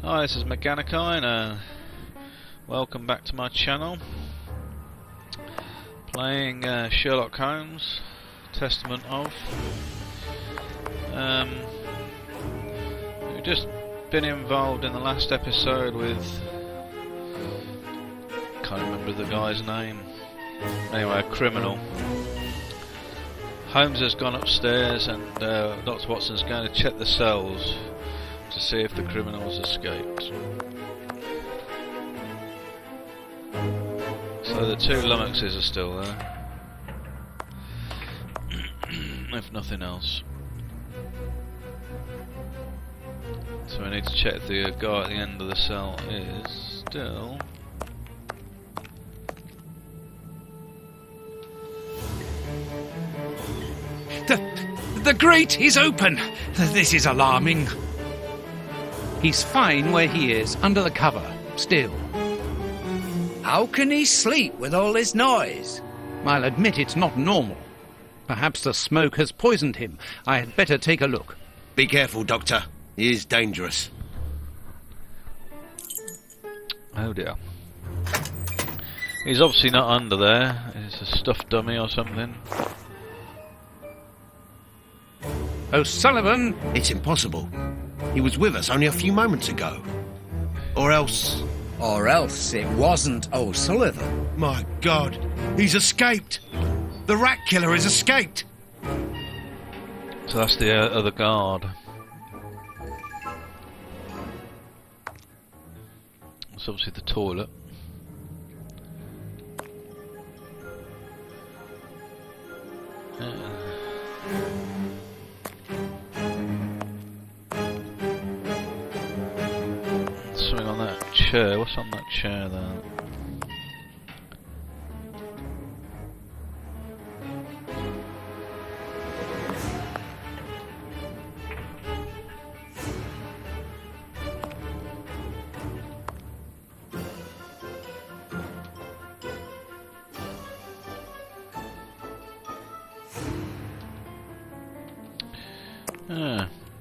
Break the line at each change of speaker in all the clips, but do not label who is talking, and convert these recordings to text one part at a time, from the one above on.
Hi, this is Mechanicine. Welcome back to my channel. Playing Sherlock Holmes, Testament of. We've just been involved in the last episode with... can't remember the guy's name. Anyway, a criminal. Holmes has gone upstairs and Dr. Watson's going to check the cells to see if the criminals escaped. So the two lummoxes are still there, if nothing else. So we need to check the guy at the end of the cell is still...
The grate is open! This is alarming. He's fine where he is, under the cover, still.
How can he sleep with all this noise?
I'll admit it's not normal. Perhaps the smoke has poisoned him. I had better take a look.
Be careful, Doctor. He is dangerous.
Oh dear. He's obviously not under there. It's a stuffed dummy or something.
O'Sullivan!
It's impossible. He was with us only a few moments ago. Or else...
Or else it wasn't O'Sullivan.
My God, he's escaped! The rat killer has escaped!
So that's the other guard. It's obviously the toilet. Something on that chair. What's on that chair there?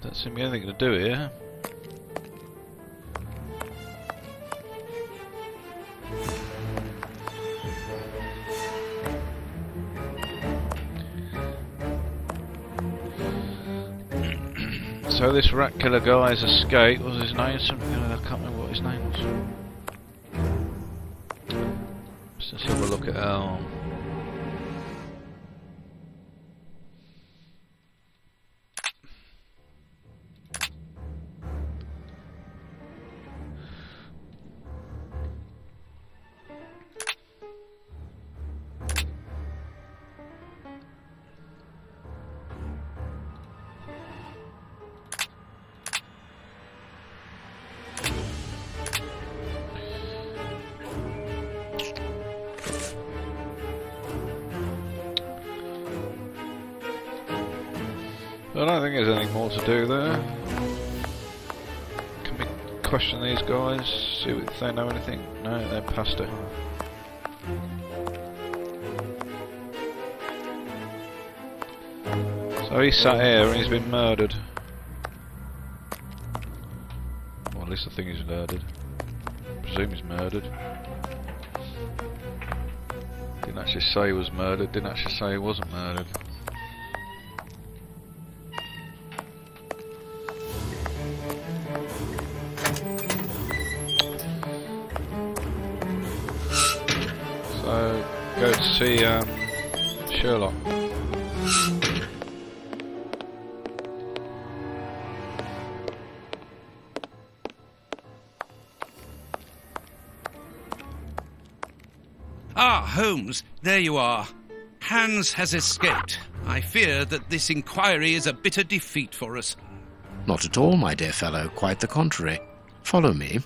Doesn't seem to be anything to do here. So this rat killer guy's escape, what was his name? Something, I can't remember what his name was. Let's just have a look at our... I don't think there's anything more to do there. Can we question these guys, see if they know anything? No, they're past it. So he sat here and he's been murdered. Well, at least I think he's murdered. I presume he's murdered. Didn't actually say he was murdered, didn't actually say he wasn't murdered. So, go to see Sherlock.
Ah, Holmes, there you are. Hans has escaped. I fear that this inquiry is a bitter defeat for us.
Not at all, my dear fellow. Quite the contrary. Follow me.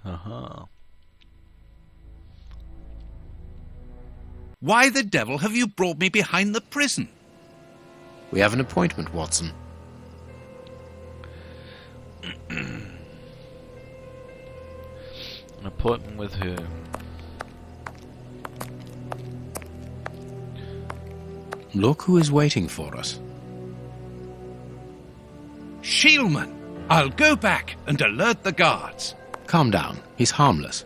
Aha.
Why the devil have you brought me behind the prison?
We have an appointment, Watson.
An appointment with who?
Look who is waiting for us.
Shieldman! I'll go back and alert the guards.
Calm down. He's harmless.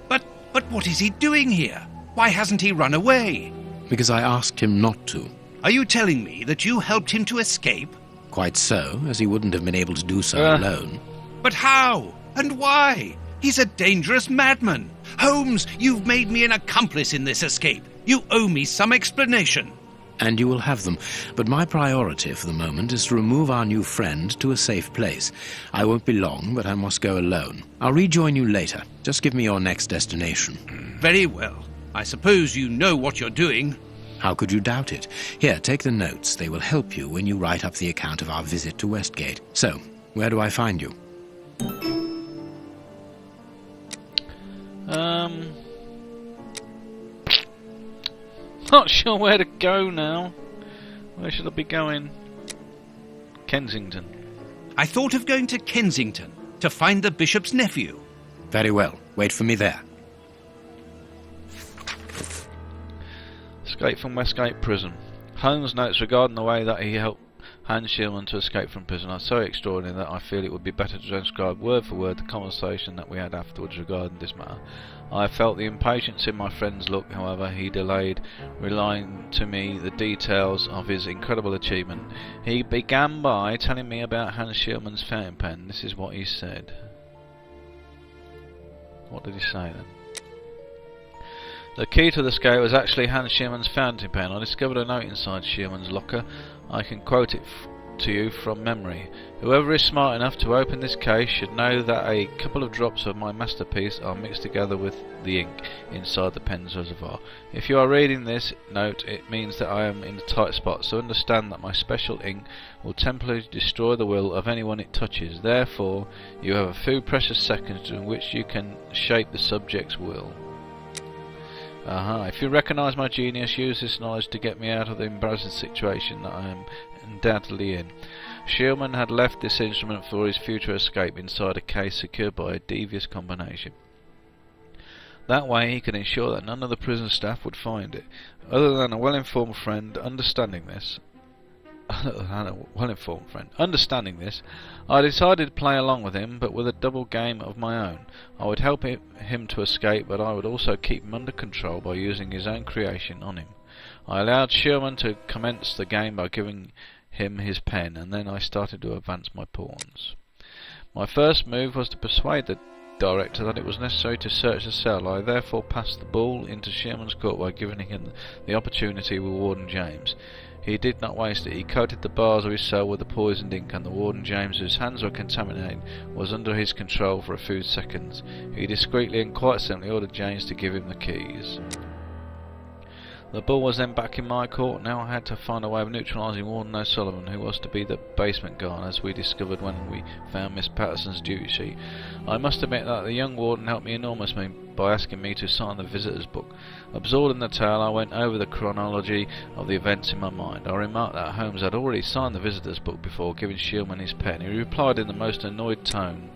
But what is he doing here? Why hasn't he run away?
Because I asked him not to.
Are you telling me that you helped him to escape?
Quite so, as he wouldn't have been able to do so alone.
But how? And why? He's a dangerous madman. Holmes, you've made me an accomplice in this escape. You owe me some explanation.
And you will have them. But my priority for the moment is to remove our new friend to a safe place. I won't be long, but I must go alone. I'll rejoin you later. Just give me your next destination.
Very well. I suppose you know what you're doing.
How could you doubt it? Here, take the notes. They will help you when you write up the account of our visit to Westgate. So, where do I find you?
Not sure where to go now. Where should I be going? Kensington.
I thought of going to Kensington to find the bishop's nephew.
Very well. Wait for me there.
Escape from Westgate Prison. Holmes' notes regarding the way that he helped Hans Sherman to escape from prison are so extraordinary that I feel it would be better to transcribe word for word the conversation that we had afterwards regarding this matter. I felt the impatience in my friend's look, however. He delayed, relaying to me the details of his incredible achievement. He began by telling me about Hans Sherman's fountain pen. This is what he said. What did he say then? The key to the escape was actually Hans Sherman's fountain pen. I discovered a note inside Sherman's locker. I can quote it to you from memory. Whoever is smart enough to open this case should know that a couple of drops of my masterpiece are mixed together with the ink inside the pen's reservoir. If you are reading this note, it means that I am in a tight spot, so understand that my special ink will temporarily destroy the will of anyone it touches. Therefore, you have a few precious seconds in which you can shape the subject's will. If you recognise my genius, use this knowledge to get me out of the embarrassing situation that I am undoubtedly in. Sherman had left this instrument for his future escape inside a case secured by a devious combination. That way he could ensure that none of the prison staff would find it. Other than a well-informed friend understanding this, I decided to play along with him, but with a double game of my own. I would help him to escape, but I would also keep him under control by using his own creation on him. I allowed Sherman to commence the game by giving him his pen, and then I started to advance my pawns. My first move was to persuade the director that it was necessary to search the cell. I therefore passed the ball into Sherman's court by giving him the opportunity with Warden James. He did not waste it. He coated the bars of his cell with the poisoned ink, and the Warden James, whose hands were contaminated, was under his control for a few seconds. He discreetly and quite simply ordered James to give him the keys. The ball was then back in my court. Now I had to find a way of neutralising Warden O'Sullivan, who was to be the basement guard, as we discovered when we found Miss Patterson's duty sheet. I must admit that the young warden helped me enormously by asking me to sign the visitor's book. Absorbed in the tale, I went over the chronology of the events in my mind. I remarked that Holmes had already signed the visitor's book before giving Sherman his pen. He replied in the most annoyed tone,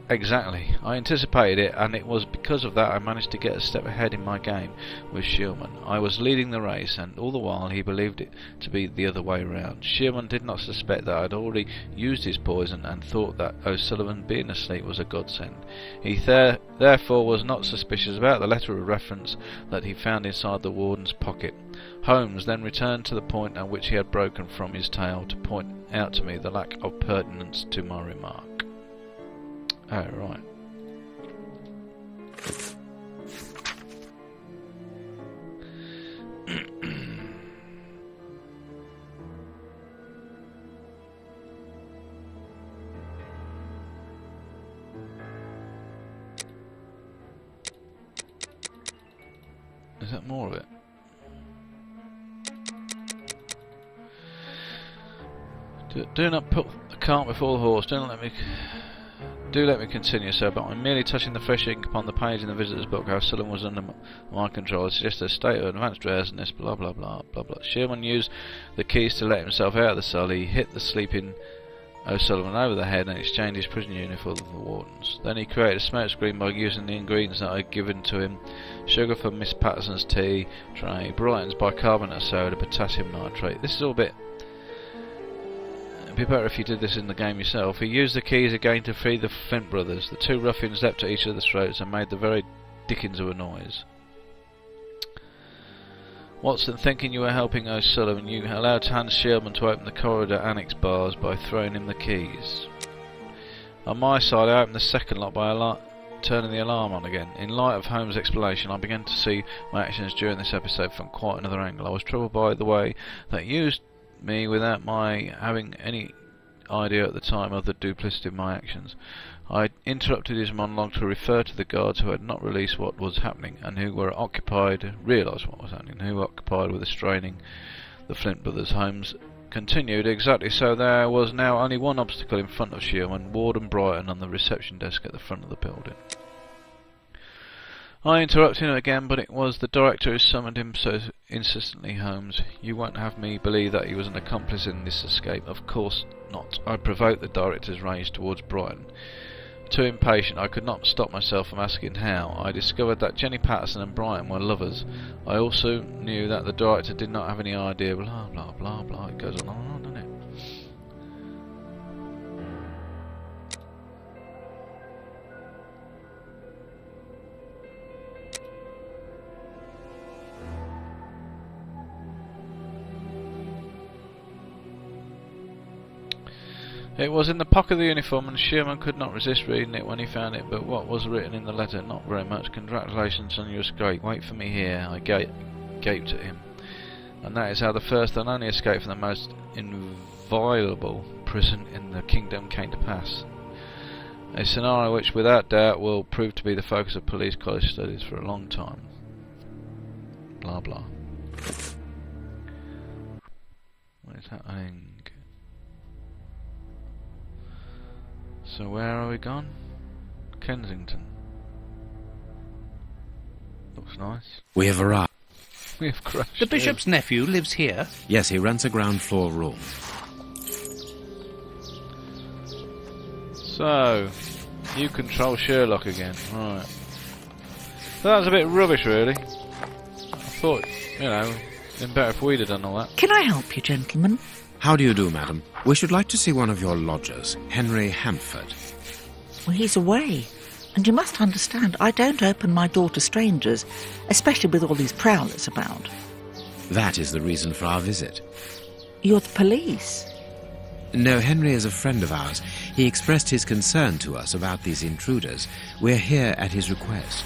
Exactly. I anticipated it, and it was because of that I managed to get a step ahead in my game with Sherman. I was leading the race, and all the while he believed it to be the other way round. Sherman did not suspect that I had already used his poison, and thought that O'Sullivan being asleep was a godsend. He therefore was not suspicious about the letter of reference that he found inside the warden's pocket. Holmes then returned to the point at which he had broken from his tale to point out to me the lack of pertinence to my remark. Oh, right. Is that more of it? Do not put the cart before the horse. Do let me continue, sir, but I'm merely touching the fresh ink upon the page in the visitor's book. How Sullivan was under my control. It suggests a state of advanced drowsiness, blah blah blah blah blah. Sherman used the keys to let himself out of the cell. He hit the sleeping O'Sullivan over the head and exchanged his prison uniform for the warden's. Then he created a smoke screen by using the ingredients that I had given to him: sugar for Miss Patterson's tea tray, Brighton's bicarbonate soda, potassium nitrate. This is all a bit It'd be better if you did this in the game yourself. He used the keys again to free the Flint brothers. The two ruffians leapt at each other's throats and made the very dickens of a noise. Watson, thinking you were helping O'Sullivan, you allowed Hans Shieldman to open the corridor annex bars by throwing him the keys. On my side, I opened the second lock by turning the alarm on again. In light of Holmes' explanation, I began to see my actions during this episode from quite another angle. I was troubled by the way that used me without my having any idea at the time of the duplicity of my actions. I interrupted his monologue to refer to the guards who had not realised what was happening and who were occupied with restraining the Flint brothers. Holmes continued, exactly so. There was now only one obstacle in front of Shieldman, Ward and Brighton on the reception desk at the front of the building. I interrupted him again, but it was the director who summoned him so insistently. Holmes, you won't have me believe that he was an accomplice in this escape. Of course not. I provoked the director's rage towards Brighton. Too impatient, I could not stop myself from asking how. I discovered that Jenny Patterson and Brighton were lovers. I also knew that the director did not have any idea. Blah blah blah blah. It goes on, doesn't it? It was in the pocket of the uniform, and Sherman could not resist reading it when he found it. But what was written in the letter? Not very much. Congratulations on your escape. Wait for me here. I gaped at him. And that is how the first and only escape from the most inviolable prison in the kingdom came to pass. A scenario which, without doubt, will prove to be the focus of police college studies for a long time. Blah blah. What is happening? So where are we gone? Kensington. Looks nice.
We have arrived.
We have crashed.
The bishop's nephew lives here?
Yes, he rents a ground floor room.
So, you control Sherlock again. Right. So that was a bit rubbish, really. I thought, you know, it'd been better if we'd have done all that.
Can I help you, gentlemen?
How do you do, madam? We should like to see one of your lodgers, Henry Hampford.
Well, he's away. And you must understand, I don't open my door to strangers, especially with all these prowlers about.
That is the reason for our visit.
You're the police?
No, Henry is a friend of ours. He expressed his concern to us about these intruders. We're here at his request.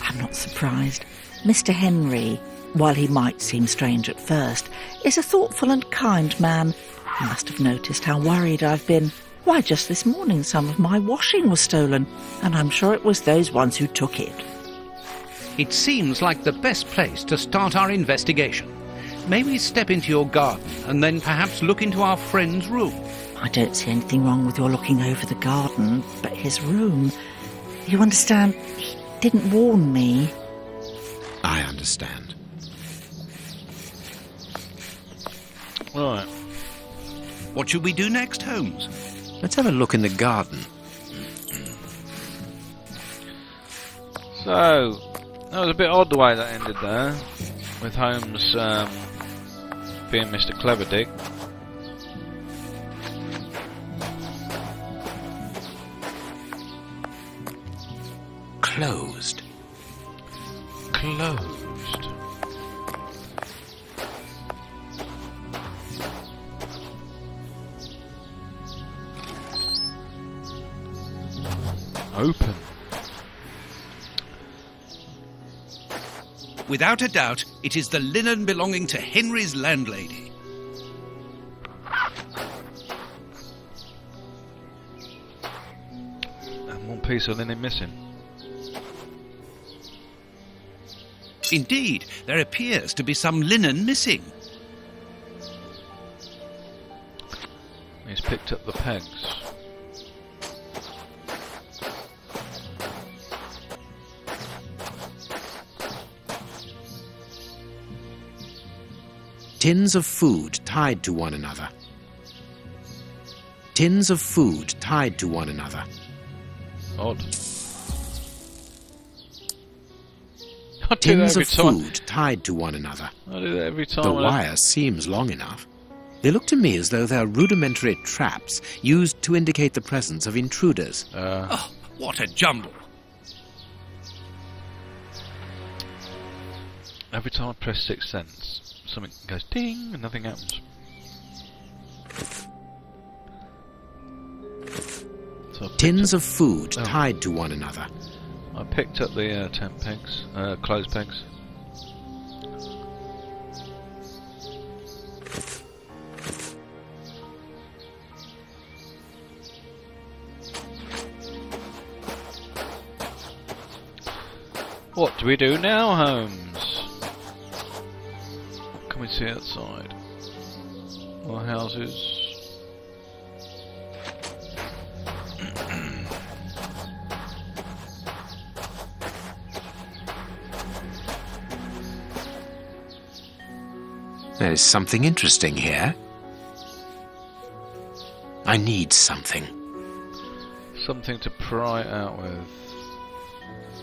I'm not surprised. Mr. Henry, while he might seem strange at first, is a thoughtful and kind man. You must have noticed how worried I've been. Why, just this morning some of my washing was stolen, and I'm sure it was those ones who took it.
It seems like the best place to start our investigation. May we step into your garden and then perhaps look into our friend's room?
I don't see anything wrong with your looking over the garden, but his room... You understand, he didn't warn me.
I understand.
Right.
What should we do next, Holmes?
Let's have a look in the garden.
So, that was a bit odd the way that ended there, with Holmes being Mr. Cleverdick.
Closed.
Closed. Open.
Without a doubt, it is the linen belonging to Henry's landlady.
And one piece of linen missing.
Indeed, there appears to be some linen missing.
He's picked up the pegs.
Tins of food tied to one another. Tins of food tied to one another.
Odd. I do that
Tins
every
of
time.
food tied to one another.
I do that every time.
The wire seems long enough. They look to me as though they're rudimentary traps used to indicate the presence of intruders.
Oh, what a jumble.
Every time I press Sixth Sense, something goes ding and nothing happens. So
Tins of food tied to one another.
I picked up the tent pegs, clothes pegs. What do we do now, Holmes? What can we see outside? More houses.
There's something interesting here. I need something.
Something to pry out with.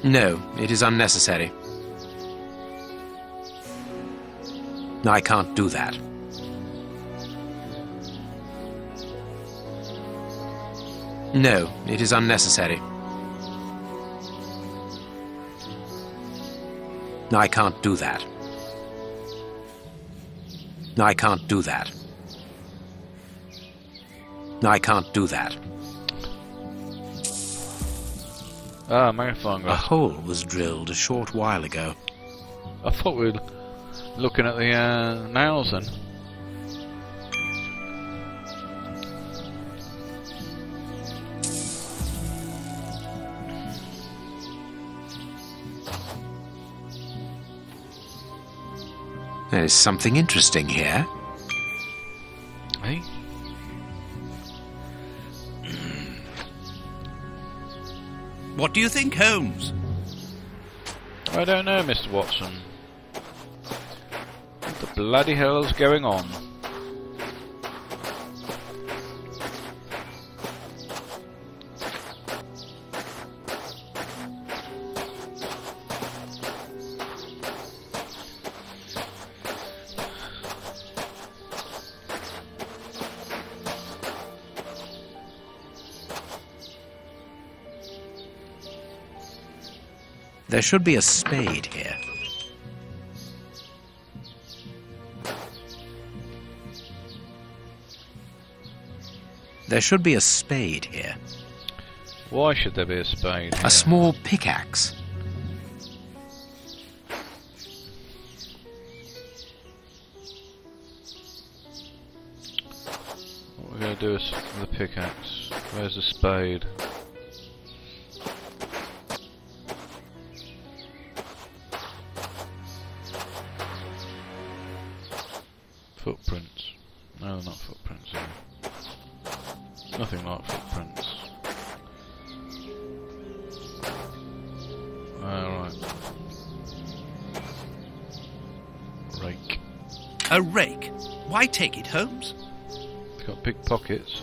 No, it is unnecessary. I can't do that. No, it is unnecessary. I can't do that. I can't do that. I can't do that.
Ah, magnifying
A
glass.
hole was drilled a short while ago.
I thought we were looking at the nails then.
There's something interesting here.
Hey?
What do you think, Holmes?
I don't know, Mr. Watson. What the bloody hell is going on?
There should be a spade here. There should be a spade here.
Why should there be a spade here?
A small pickaxe.
What we're going to do is with the pickaxe. Where's the spade? Footprints. No, they're not footprints. Nothing like footprints. Alright. Rake.
A rake? Why take it, Holmes?
It's got big pockets.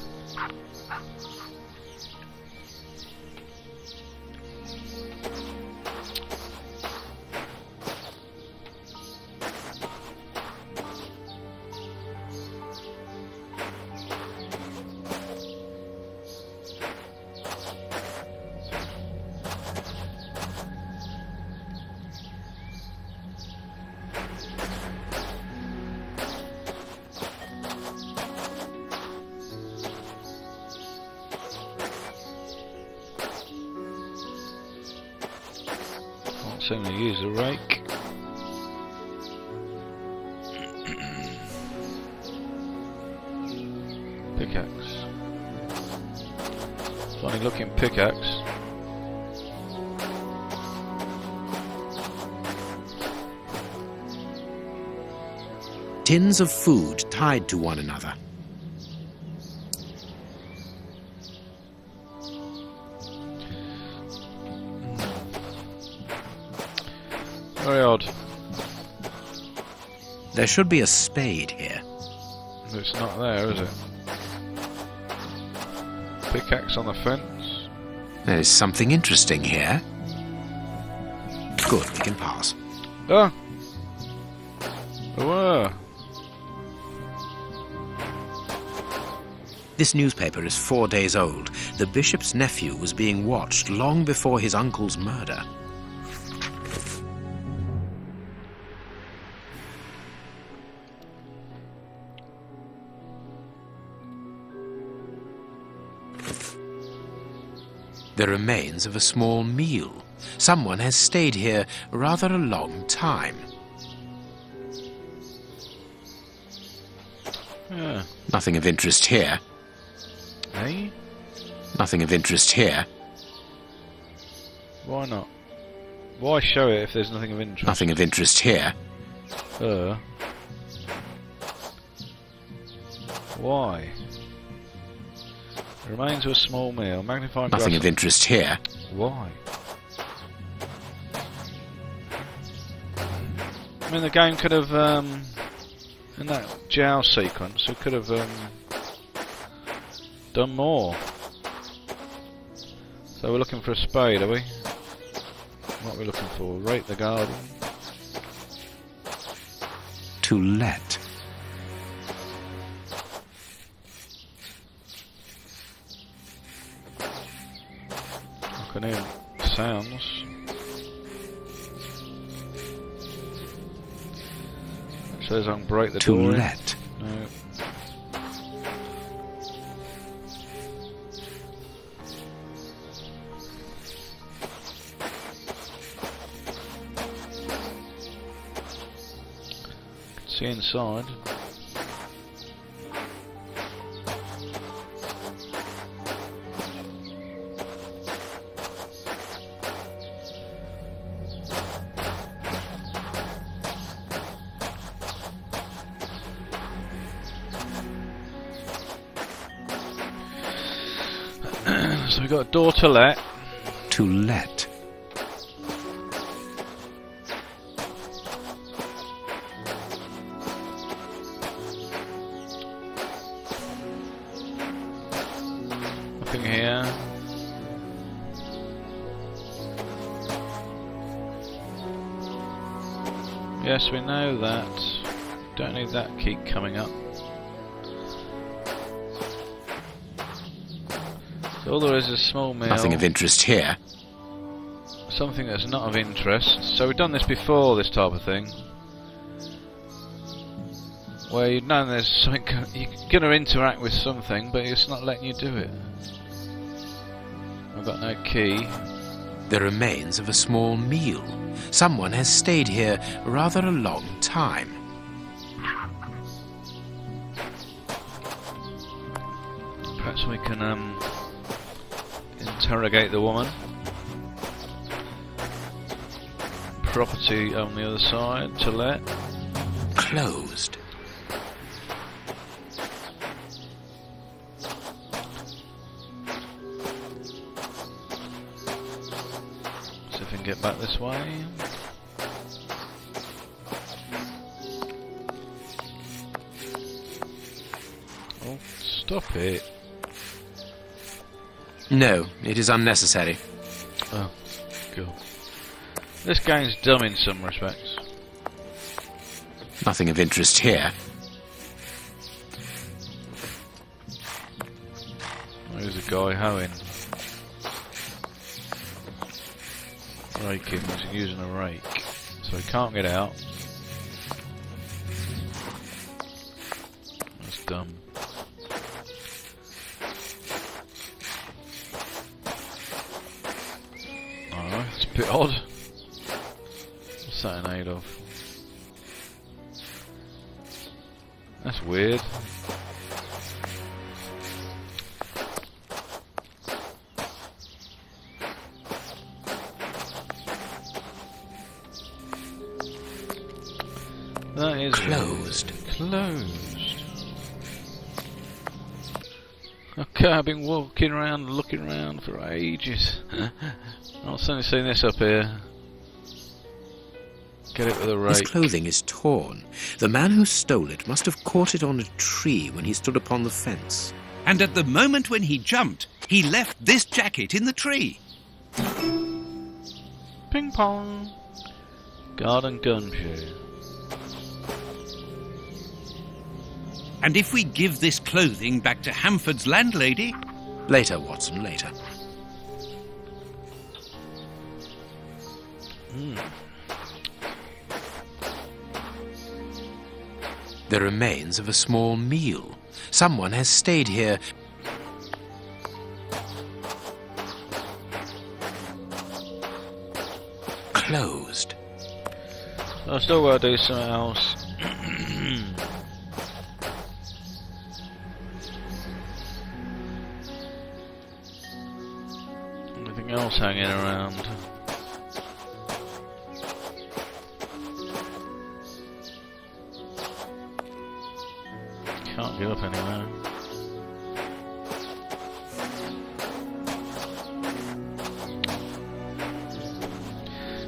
Seem to use a rake. Pickaxe. Funny looking pickaxe.
Tins of food tied to one another.
Very odd.
There should be a spade here.
It's not there, is it? Pickaxe on the fence.
There's something interesting here. Good, we can pass.
Ah! Whoa!
This newspaper is 4 days old. The bishop's nephew was being watched long before his uncle's murder. The remains of a small meal. Someone has stayed here rather a long time.
Yeah.
Nothing of interest here.
Eh?
Nothing of interest here.
Why not? Why show it if there's nothing of interest?
Nothing of interest here.
Why? Remains of a small meal. Magnifying glass.
Nothing of interest here.
Why? I mean, the game could have, in that jail sequence, it could have done more. So we're looking for a spade, are we? What are we looking for? Rate the garden.
To let.
I can hear sounds. It says I can break the
To
door.
let.
No. See inside. So we've got a door to let.
To let.
Nothing here. Yes, we know that. Don't need that keep coming up. So all there is a small meal.
Nothing of interest here.
Something that's not of interest. So we've done this before, this type of thing. Where you know there's something, you're going to interact with something, but it's not letting you do it. I've got no key.
The remains of a small meal. Someone has stayed here rather a long time.
Perhaps we can interrogate the woman. Property on the other side to let.
Closed.
See if we can get back this way. Oh, stop it.
No, it is unnecessary.
Oh, cool. This game's dumb in some respects.
Nothing of interest here.
There's a guy hoeing. Raking, he's using a rake. So he can't get out. That's dumb. Alright, it's a bit odd. What's that in aid of? That's weird. That is
Closed.
weird. Closed. Okay, I've been walking around, looking around for ages. I've certainly seen this up here. Get it with a rake.
His clothing is torn. The man who stole it must have caught it on a tree when he stood upon the fence.
And at the moment when he jumped, he left this jacket in the tree.
Ping pong. Garden gumshoe.
And if we give this clothing back to Hamford's landlady?
Later, Watson, later. The remains of a small meal. Someone has stayed here. Closed.
I've still got to do something else. Anything else hanging around? Can't get up anywhere.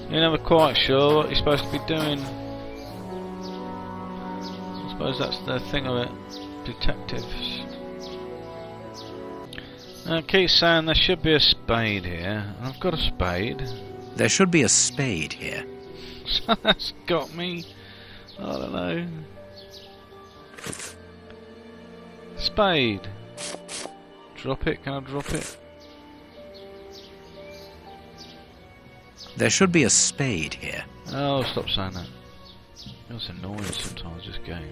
You're never quite sure what you're supposed to be doing. I suppose that's the thing of it. Detectives. Now it keeps saying there should be a spade here. I've got a spade.
There should be a spade here.
So that's got me. I don't know. Spade. Drop it, can I drop it?
There should be a spade here.
Oh, stop saying that. It's annoying sometimes, this game.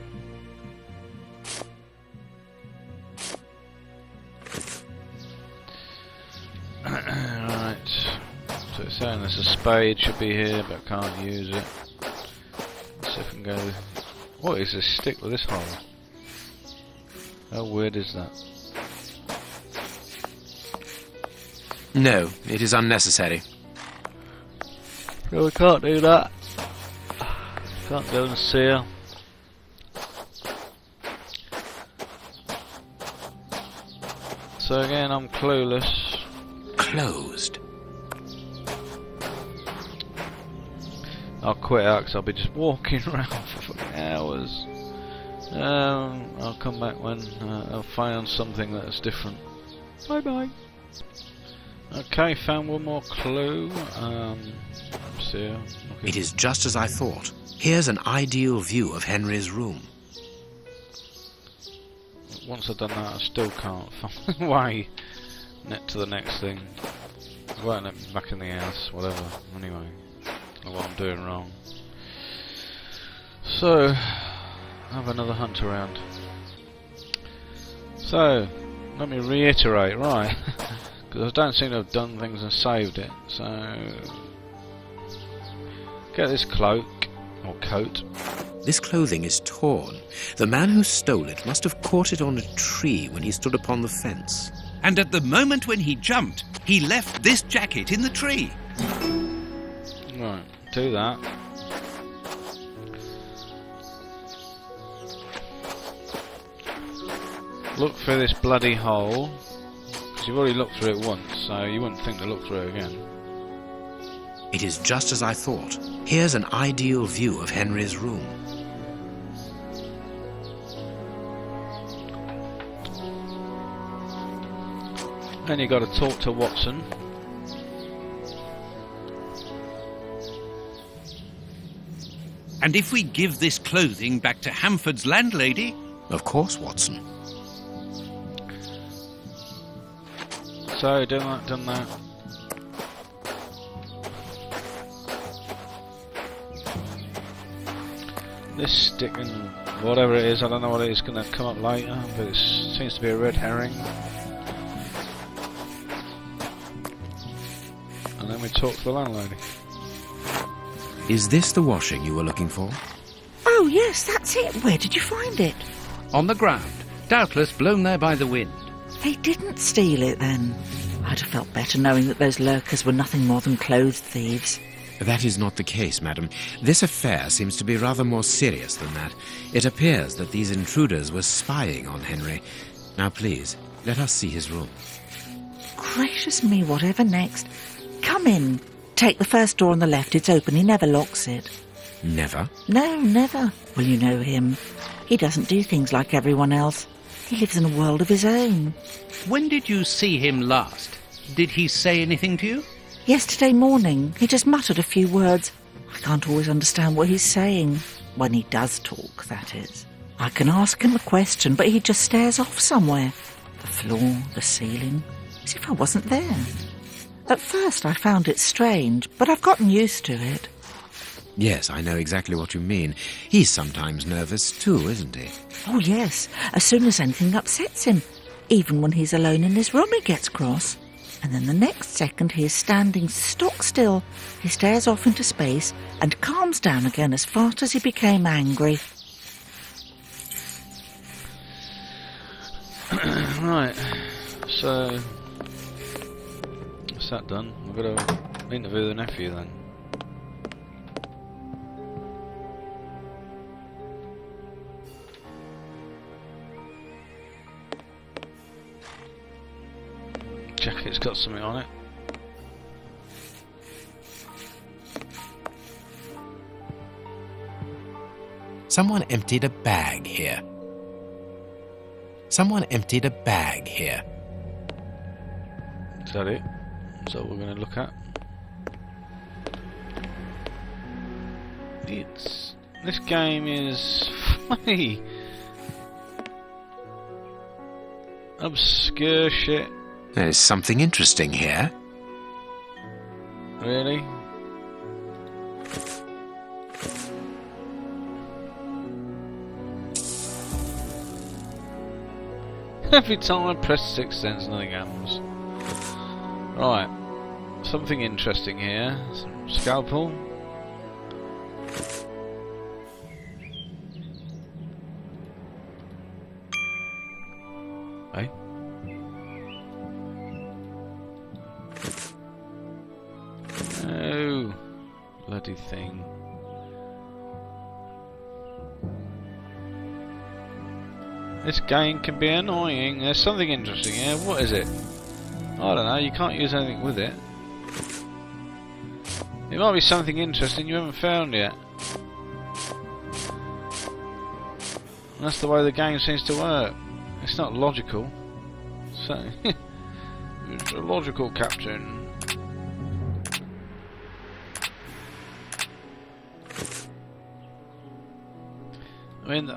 Right. So it's saying there's a spade, should be here, but I can't use it. Let's see if I can go... What is this stick with this hole? How weird is that?
No, it is unnecessary.
No, we can't do that. Can't go and see her. So again, I'm clueless.
Closed.
I'll quit out because I'll be just walking around for fucking hours. I'll come back when I've found something that's different. Bye bye. Okay, found one more clue. See ya. Okay.
It is just as I thought. Here's an ideal view of Henry's room.
Once I've done that, I still can't find my way to the next thing. Right, back in the house, whatever. Anyway, know what I'm doing wrong. So, have another hunt around. So, let me reiterate, right? Because I don't seem to have done things and saved it. So, get this cloak or coat.
This clothing is torn. The man who stole it must have caught it on a tree when he stood upon the fence.
And at the moment when he jumped, he left this jacket in the tree.
Right, do that. Look through this bloody hole. Because you've already looked through it once, so you wouldn't think to look through it again.
It is just as I thought. Here's an ideal view of Henry's room.
Then you got to talk to Watson.
And if we give this clothing back to Hamford's landlady?
Of course, Watson.
So, done that. This stick and whatever it is, I don't know what it is going to come up later, but it seems to be a red herring. And then we talk to the landlady.
Is this the washing you were looking for?
Oh, yes, that's it. Where did you find it?
On the ground, doubtless blown there by the wind.
They didn't steal it, then. I'd have felt better knowing that those lurkers were nothing more than clothes thieves.
That is not the case, madam. This affair seems to be rather more serious than that. It appears that these intruders were spying on Henry. Now, please, let us see his room.
Gracious me, whatever next? Come in. Take the first door on the left. It's open. He never locks it.
Never?
No, never. Well, you know him. He doesn't do things like everyone else. He lives in a world of his own.
When did you see him last? Did he say anything to you?
Yesterday morning. He just muttered a few words. I can't always understand what he's saying. When he does talk, that is. I can ask him a question, but he just stares off somewhere. The floor, the ceiling, as if I wasn't there. At first I found it strange, but I've gotten used to it.
Yes, I know exactly what you mean. He's sometimes nervous too, isn't he?
Oh yes, as soon as anything upsets him. Even when he's alone in his room he gets cross. And then the next second he is standing stock still. He stares off into space and calms down again as fast as he became angry.
Right, so that's that done. I've got to interview the nephew then. Jacket's got something on it.
Someone emptied a bag here. Someone emptied a bag here.
Is that it? Is that what we're going to look at? This game is funny. Obscure shit.
There's something interesting here.
Really? Every time I press 6 cents, nothing happens. Right. Something interesting here. Some scalpel. Hey? Oh, bloody thing. This game can be annoying. There's something interesting here. What is it? I don't know. You can't use anything with it. It might be something interesting you haven't found yet. And that's the way the game seems to work. It's not logical. So, it's a logical captain. I mean,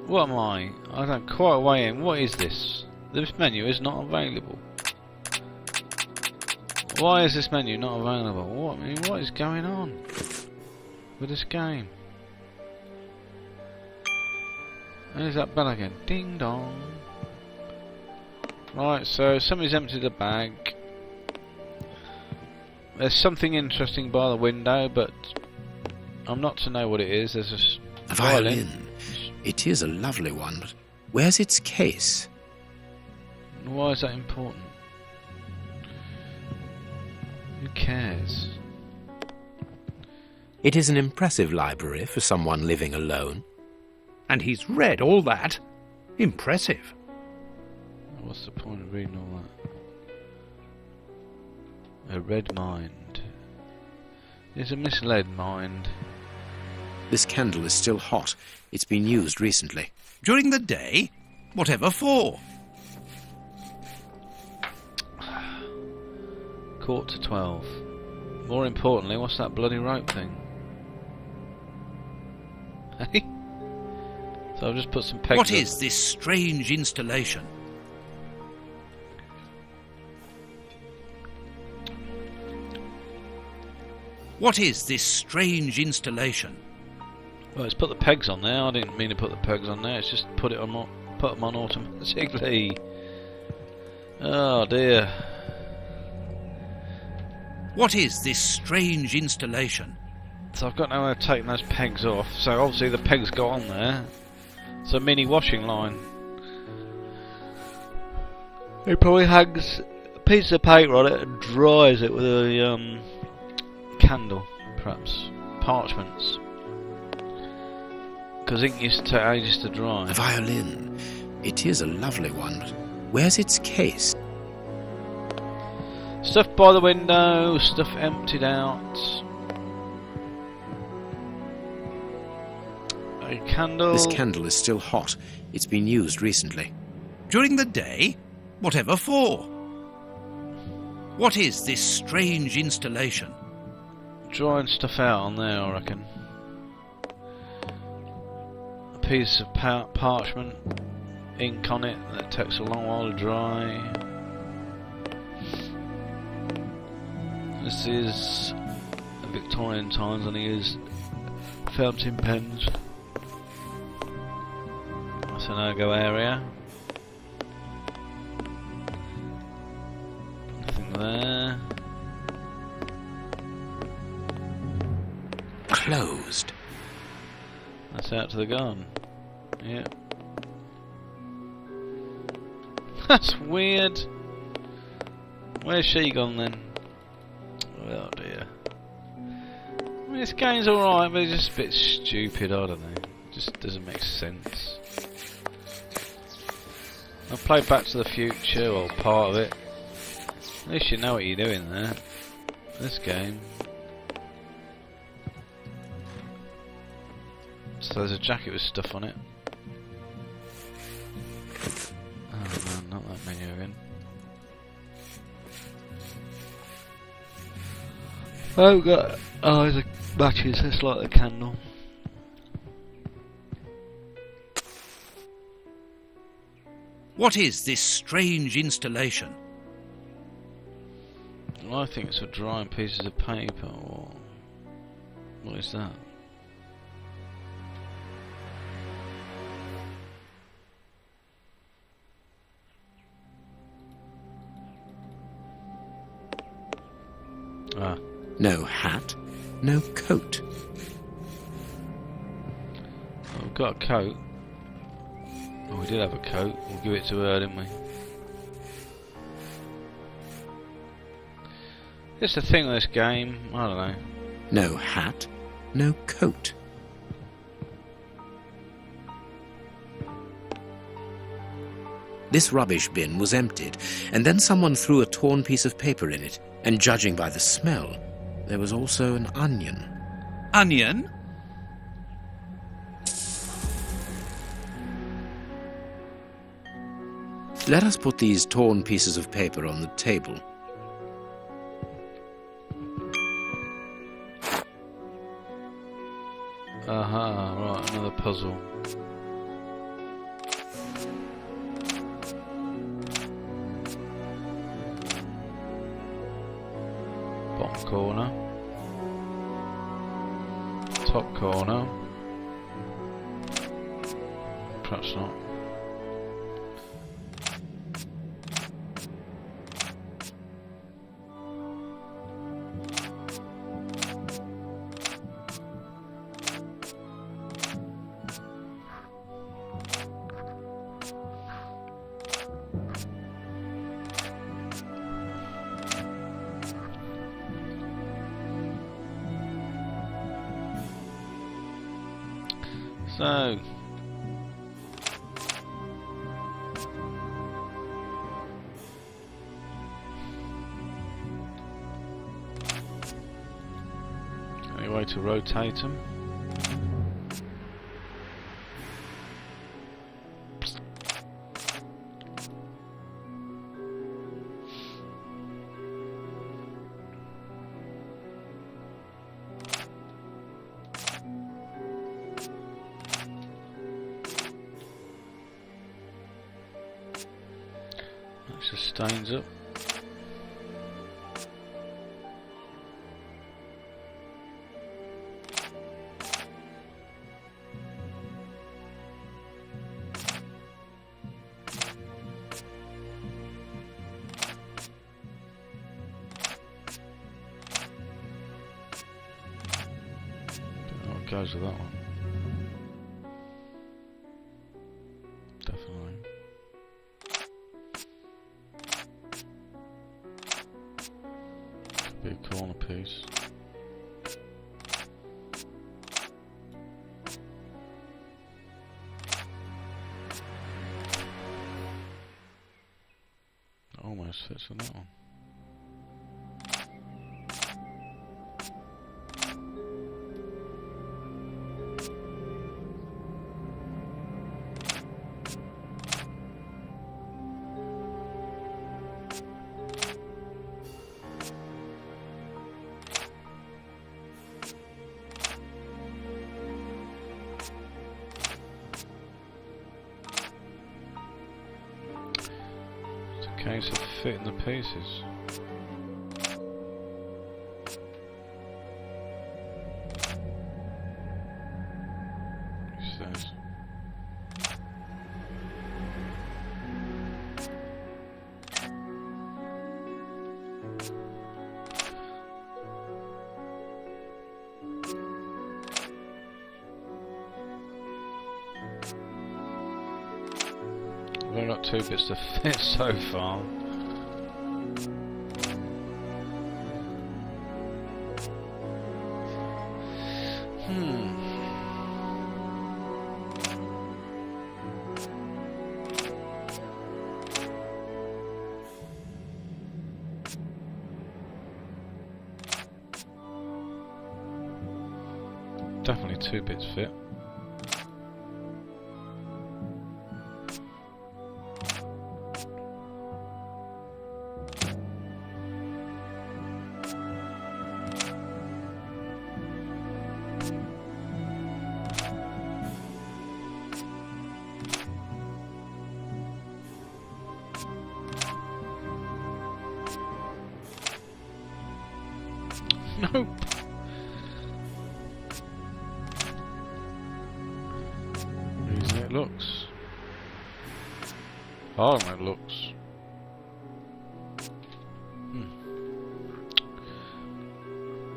what am I? I don't quite weigh in. What is this? This menu is not available. Why is this menu not available? What? I mean, what is going on with this game? There's that bell again. Ding dong. Right, so somebody's emptied a bag. There's something interesting by the window, but I'm not to know what it is. There's
a violin. It is a lovely one, but where's its case?
Why is that important? Who cares?
It is an impressive library for someone living alone.
And he's read all that. Impressive.
What's the point of reading all that? A red mind. It's a misled mind.
This candle is still hot. It's been used recently.
During the day? Whatever for?
11:45. More importantly, what's that bloody rope thing? Hey? So I've just put some pegs.
What is this strange installation? What is this strange installation?
Well, it's put the pegs on there. I didn't mean to put the pegs on there. It's just put them on automatically. Oh dear.
What is this strange installation?
So I've got no way of taking those pegs off. So obviously the pegs go on there. It's a mini washing line. He probably hangs a piece of paper on it and dries it with a candle, perhaps. Parchments. Because ink used to take ages to dry.
A violin. It is a lovely one, but where's its case?
Stuff by the window, stuff emptied out. A candle.
This candle is still hot. It's been used recently.
During the day? Whatever for? What is this strange installation?
Drying stuff out on there, I reckon. piece of parchment, ink on it that takes a long while to dry. This is Victorian times and he used fountain pens. That's an ergo area. Nothing there.
Closed.
That's out to the garden. Yeah. That's weird. Where's she gone then? Oh dear. I mean, this game's alright, but it's just a bit stupid, I don't know. It just doesn't make sense. I've played Back to the Future, or part of it. At least you know what you're doing there. This game. So there's a jacket with stuff on it. Oh no, not that menu again. Oh, got there's a matches. It's like the candle.
What is this strange installation?
Well, I think it's for drying pieces of paper. Or what is that? Ah.
No hat, no coat.
Well, we've got a coat. Oh, we did have a coat. We'll give it to her, didn't we? It's the thing with this game. I don't know.
No hat, no coat. This rubbish bin was emptied, and then someone threw a torn piece of paper in it, and judging by the smell, there was also an onion.
Onion?
Let us put these torn pieces of paper on the table.
Aha, right, another puzzle. Bottom corner. Top corner. Perhaps not. So, any way to rotate them? Sustains up. Don't know what goes with that one. Definitely. Be a corner piece. Almost fits on that one. Case of fitting the pieces. He says. We've only got 2 bits to fit so far. Definitely 2 bits fit. Nope. Easy it looks. Harder than it looks.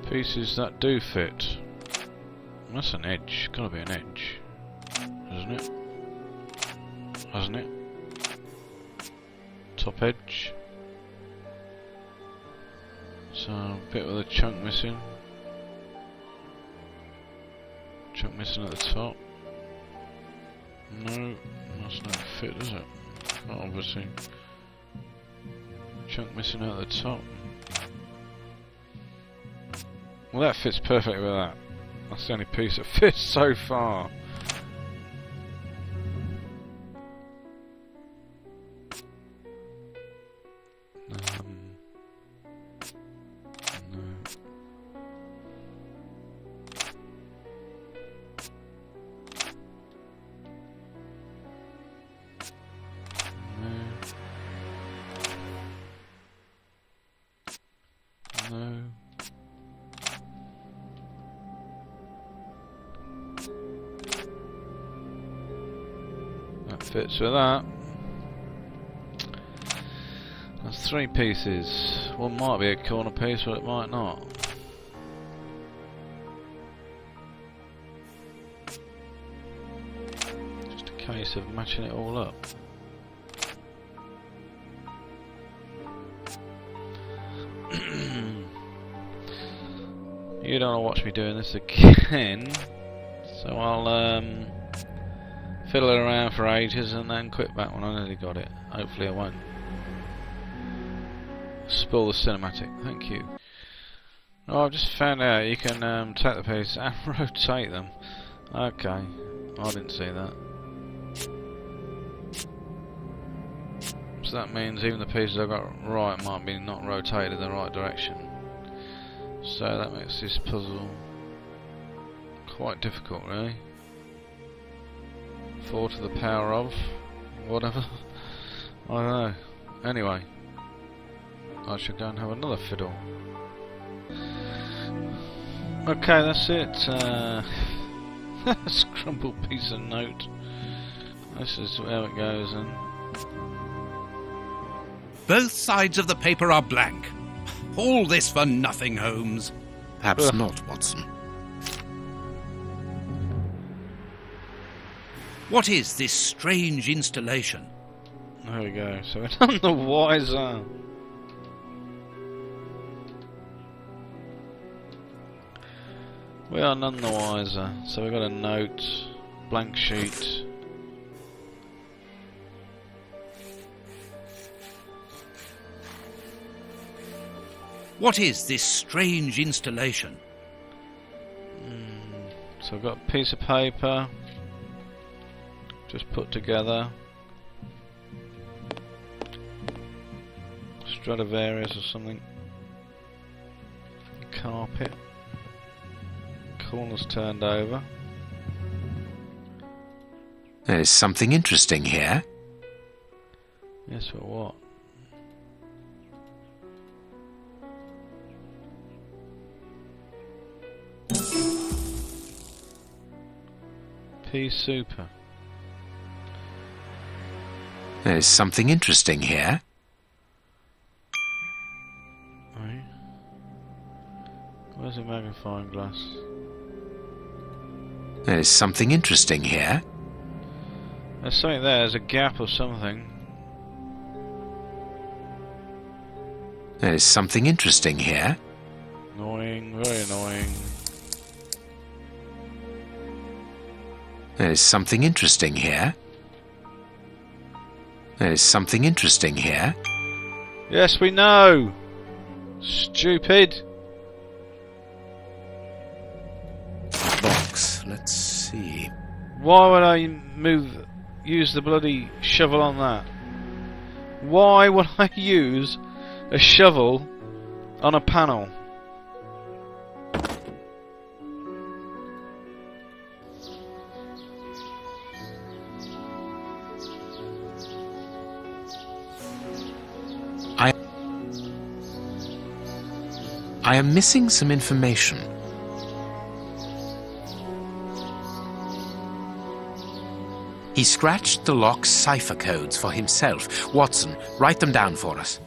Pieces that do fit. That's an edge. Gotta be an edge, isn't it? Hasn't it? Top edge. So, a bit with a chunk missing. Chunk missing at the top. No, that's not fit, is it? Not obviously. Chunk missing at the top. Well, that fits perfectly with that. That's the only piece that fits so far. No. That fits with that. That's 3 pieces. One might be a corner piece, but it might not. Just a case of matching it all up. You don't want to watch me doing this again, so I'll fiddle it around for ages and then quit back when I nearly got it. Hopefully I won't spoil the cinematic. Thank you. Oh, I've just found out you can take the pieces and rotate them. Okay, I didn't see that. So that means even the pieces I've got right might be not rotated in the right direction. So that makes this puzzle quite difficult, really. 4 to the power of whatever. I don't know. Anyway, I should go and have another fiddle. Okay, that's it. Scrumpled piece of note. This is how it goes then.
Both sides of the paper are blank. All this for nothing, Holmes.
Perhaps not, Watson.
What is this strange installation?
There we go. So we're none the wiser. We are none the wiser. So we've got a note, blank sheet.
What is this strange installation?
So I've got a piece of paper, just put together. Stradivarius or something. Carpet. Corners turned over.
There is something interesting here.
Yes, but what? Pea super.
There's something interesting here.
Right. Where's the magnifying glass?
There's something interesting here.
There's something there. There's a gap or something.
There's something interesting here.
Annoying. Very annoying.
There's something interesting here. There's something interesting here.
Yes, we know. Stupid.
Box. Let's see.
Why would I use the bloody shovel on that? Why would I use a shovel on a panel?
I am missing some information. He scratched the lock's cipher codes for himself. Watson, write them down for us.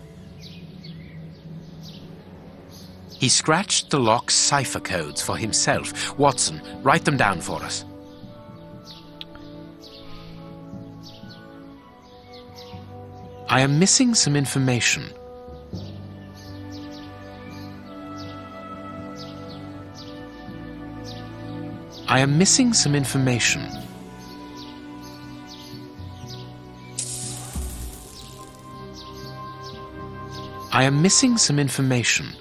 He scratched the lock's cipher codes for himself. Watson, write them down for us. I am missing some information. I am missing some information. I am missing some information.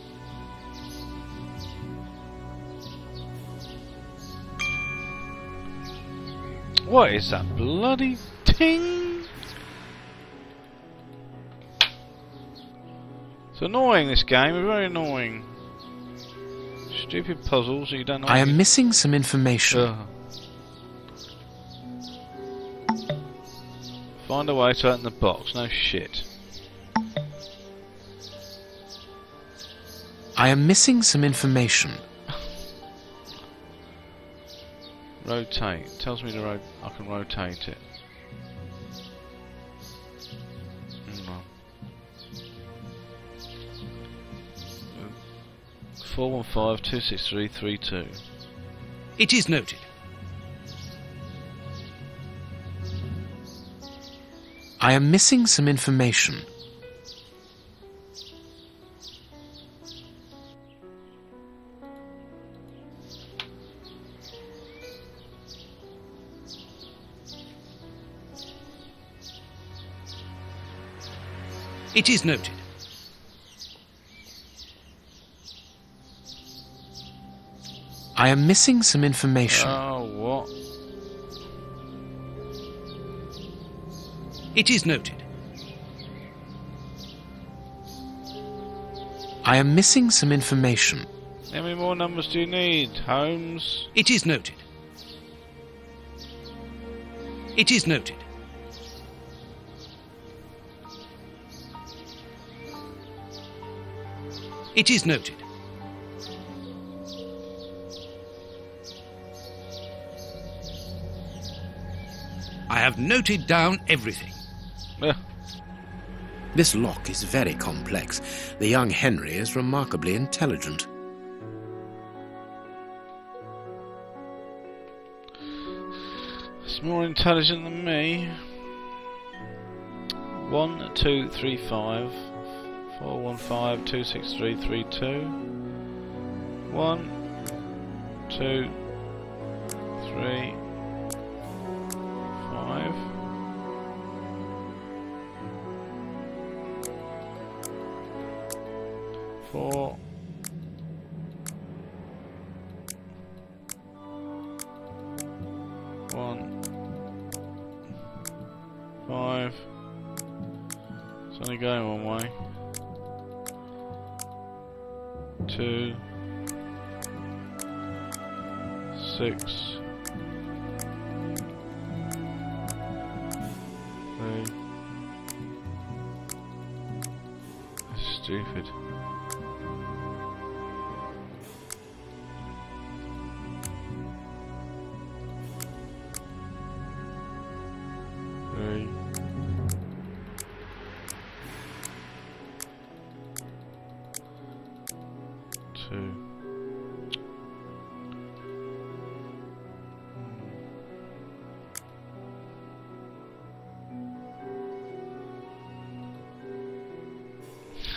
What is that bloody ting? It's annoying, this game. It's very annoying. Stupid puzzles you don't know.
I am missing some information.
Ugh. Find a way to open the box. No shit.
I am missing some information.
Rotate. Tells me to I can rotate it. No. 415-263-32.
It is noted.
I am missing some information.
It is noted.
I am missing some information.
Oh, what?
It is noted.
I am missing some information.
How many more numbers do you need, Holmes?
It is noted. It is noted. It is noted. I have noted down everything.
Yeah.
This lock is very complex. The young Henry is remarkably intelligent.
It's more intelligent than me. 1, 2, 3, 5, 415-263-32. 1, 2, 3, 5. Four. 1, 5. It's only going one way. 2, 6, 3. That's stupid.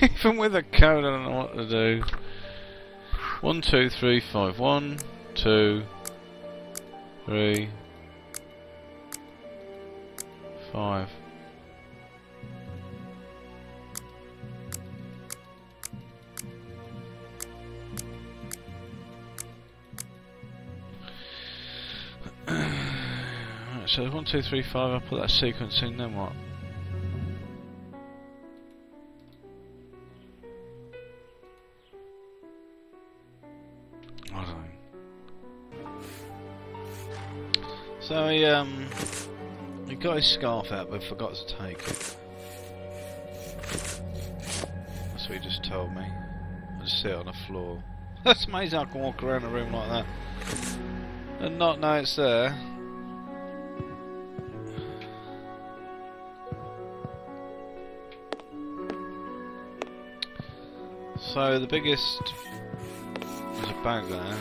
Even with a code, I don't know what to do. 1, 2, 3, 5. 1, 2, 3, 5. Right, so 1, 2, 3, 5. I'll put that sequence in. Then what? I don't know. So he got his scarf out but forgot to take it. That's what he just told me. I just sit on the floor. That's amazing I can walk around a room like that and not know it's there. So the biggest... There's a bag there.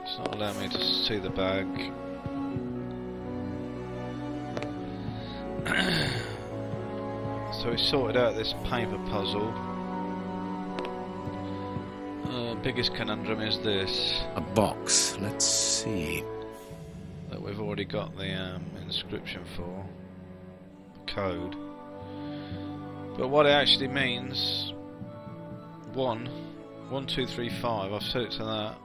It's not allowing me to see the bag. So we sorted out this paper puzzle. Biggest conundrum is this.
A box. Let's see.
That we've already got the inscription for. The code. But what it actually means... 1, 2, 3, 5. I've set it to that.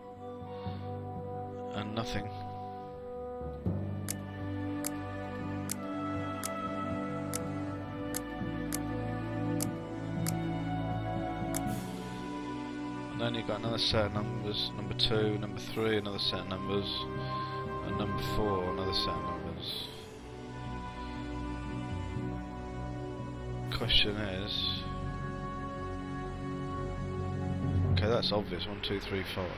And nothing. And then you've got another set of numbers, number 2, number 3, another set of numbers, and number 4, another set of numbers. Question is... Okay, that's obvious, 1, 2, 3, 5.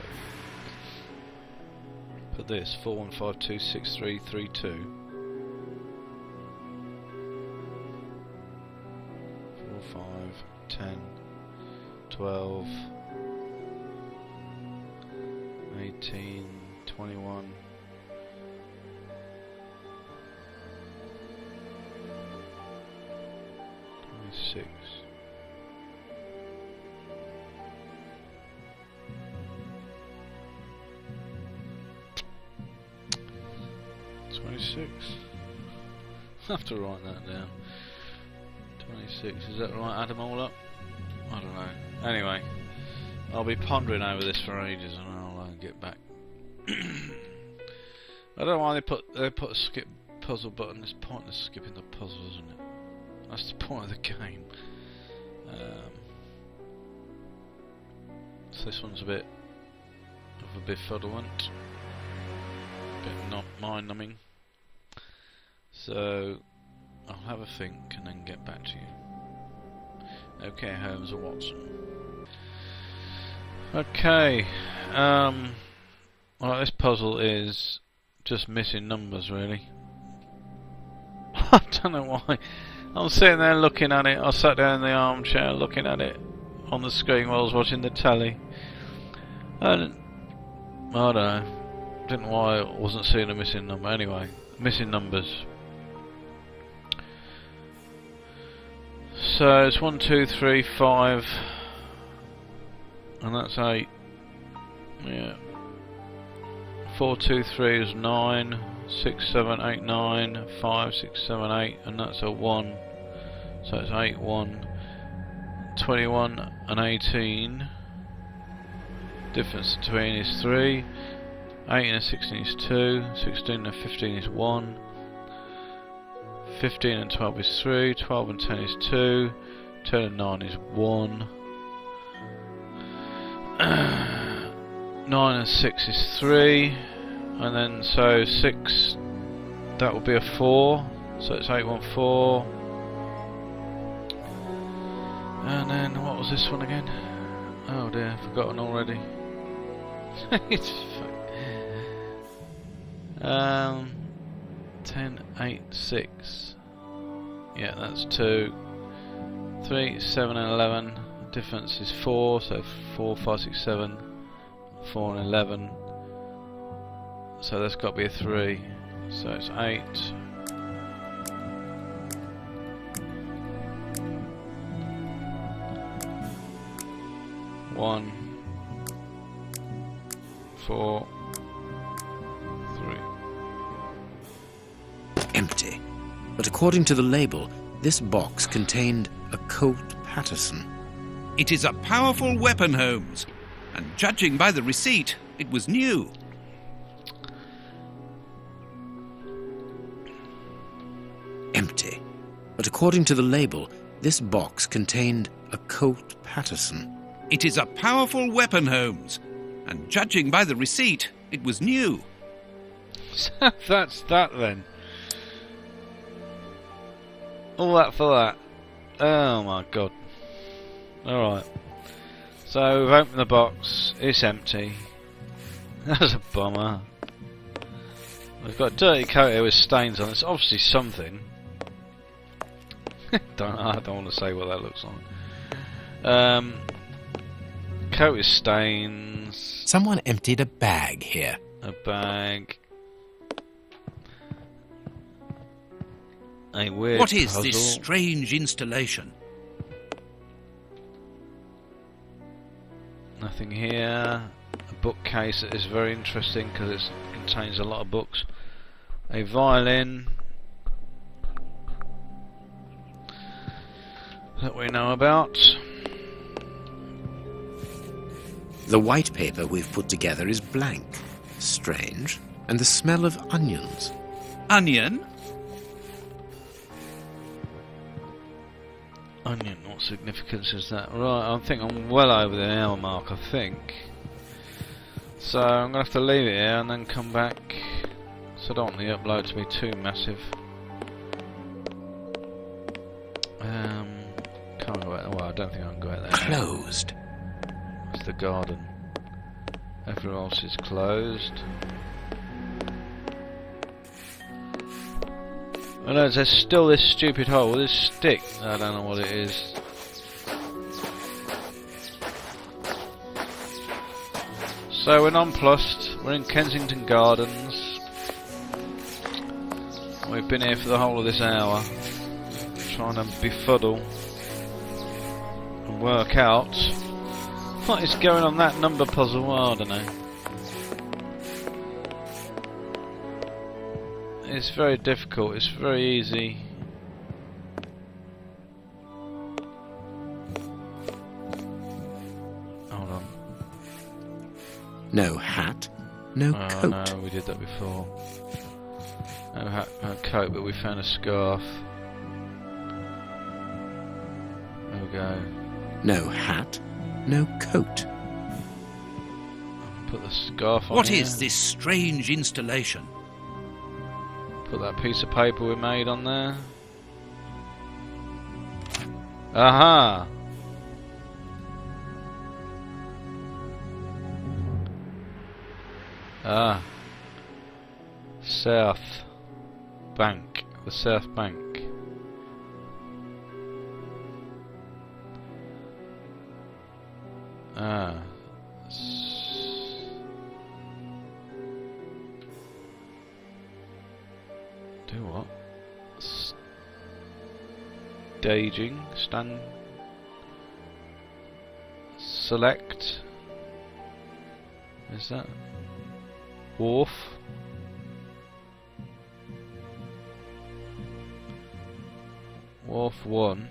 Put this, 4, 1, 5, 2, 6, 3, 3, 2. 4, 5, 10, 12... 18, 21, 26, 26. I have to write that down. 26, is that right? Add them all up? I don't know. Anyway, I'll be pondering over this for ages and I'll get back. I don't know why they put a skip puzzle button. It's pointless skipping the puzzle, isn't it? That's the point of the game. So this one's a bit of a befuddlement, a bit not mind-numbing. So I'll have a think and then get back to you. Okay, Holmes or Watson. Okay, well, this puzzle is just missing numbers, really. I don't know why. I'm sitting there looking at it. I sat down in the armchair looking at it on the screen while I was watching the telly. And I don't know. Didn't know why I wasn't seeing a missing number. Anyway, missing numbers. So it's 1, 2, 3, 5. And that's 8. Yeah. 4, 2, 3 is 9. 6, 7, 8, 9. 5, 6, 7, 8. And that's a 1. So it's 8, 1. 21 and 18. Difference between is 3. 18 and 16 is 2. 16 and 15 is 1. 15 and 12 is 3. 12 and 10 is 2. 10 and 9 is 1. 9 and 6 is 3, and then so 6, that will be a 4, so it's 8, 1, 4. And then what was this one again? Oh dear, I've forgotten already. It's 10, 8, 6. Yeah, that's 2. 3, 7 and 11. Difference is 4, so 4, 5, 6, 7, 4 and 11. So that's got to be a 3. So it's 8. 1, 4, 3.
Empty. But according to the label, this box contained a Colt Patterson.
It is a powerful weapon, Holmes. And judging by the receipt, it was new.
Empty. But according to the label, this box contained a Colt Patterson.
It is a powerful weapon, Holmes. And judging by the receipt, it was new.
That's that then. All that for that. Oh my god. Alright. So we've opened the box. It's empty. That's a bummer. We've got a dirty coat here with stains on it. It's obviously something. I don't want to say what that looks like. Coat with stains.
Someone emptied a bag here.
A bag. A weird
What is
puzzle.
this strange installation?
Nothing here. A bookcase that is very interesting because it contains a lot of books. A violin that we know about.
The white paper we've put together is blank. Strange. And the smell of onions.
Onion?
Onion, what significance is that? Right, I think I'm well over the hour mark, I think. So I'm going to have to leave it here and then come back. So I don't want the upload to be too massive. Can't go out, well, I don't think I can go out there.
Closed.
It's the garden. Everywhere else is closed. Oh no, there's still this stupid hole with this stick. I don't know what it is. So we're nonplussed. We're in Kensington Gardens. We've been here for the whole of this hour, trying to befuddle and work out what is going on that number puzzle. Well, I don't know. It's very difficult, it's very easy. Hold on.
No hat, no coat.
No, we did that before. No hat, no coat, but we found a scarf. There we go.
No hat, no coat.
Put the scarf on.
What
here.
is this strange installation?
Put that piece of paper we made on there. Aha! Ah. South Bank. The South Bank. Ah. Do what? Staging. Stand. Select. Is that? Wharf. Wharf 1.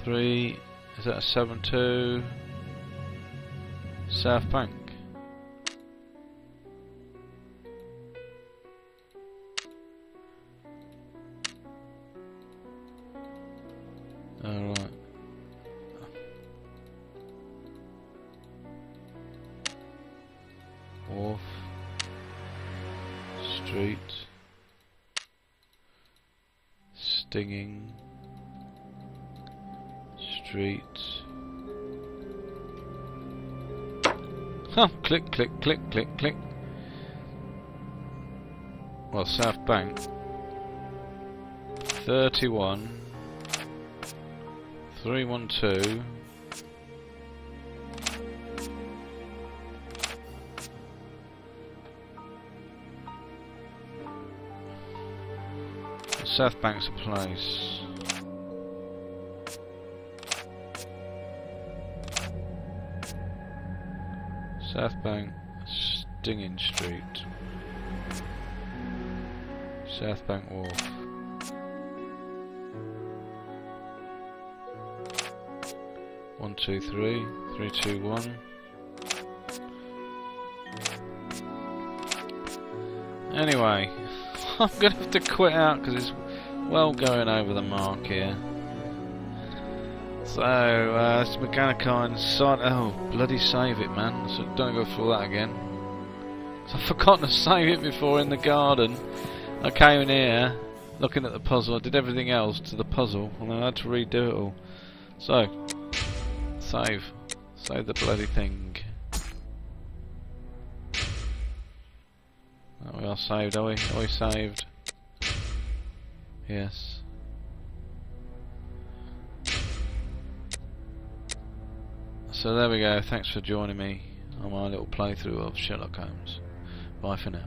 3. Is that a 7-2? South Bank. Alright. Wharf. Street. Stinging. Street. Huh, click, click, click, click, click. Well, South Bank. 31. 312. South Bank's a place. South Bank, Stinging Street. South Bank Wharf. One, two, three. 3, 2, 1. Anyway, I'm gonna have to quit out because it's well going over the mark here. So, it's Mechanical side. Oh, bloody save it, man. So don't go through that again. So I've forgotten to save it before in the garden. I came in here, looking at the puzzle. I did everything else to the puzzle, and then I had to redo it all. So, save. Save the bloody thing. Oh, we are saved, are we? Are we saved? Yes. So there we go. Thanks for joining me on my little playthrough of Sherlock Holmes. Bye for now.